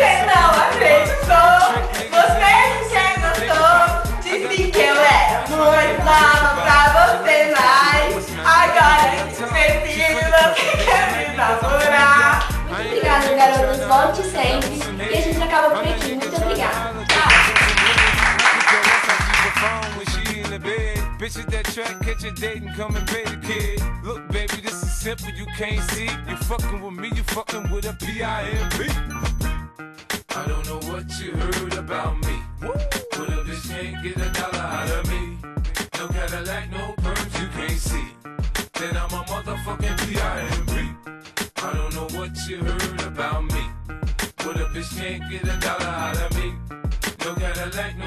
Você não acreditou. Você já gostou. Disse que eu era muito nova pra você, mas agora que prefiro, você quer me namorar. Muito obrigada, garotas. Volte sempre. E a gente acaba por aqui. Muito obrigada. Bitches that track, catch a date and come and pay the kid. Look, baby, this is simple, you can't see. You fucking with me, you fucking with a P.I.M.P. I don't know what you heard about me, but a bitch can't get a dollar out of me. No Cadillac, no perms, you can't see. Then I'm a motherfucking P.I.M.P. I don't know what you heard about me, but a bitch can't get a dollar out of me. No Cadillac, no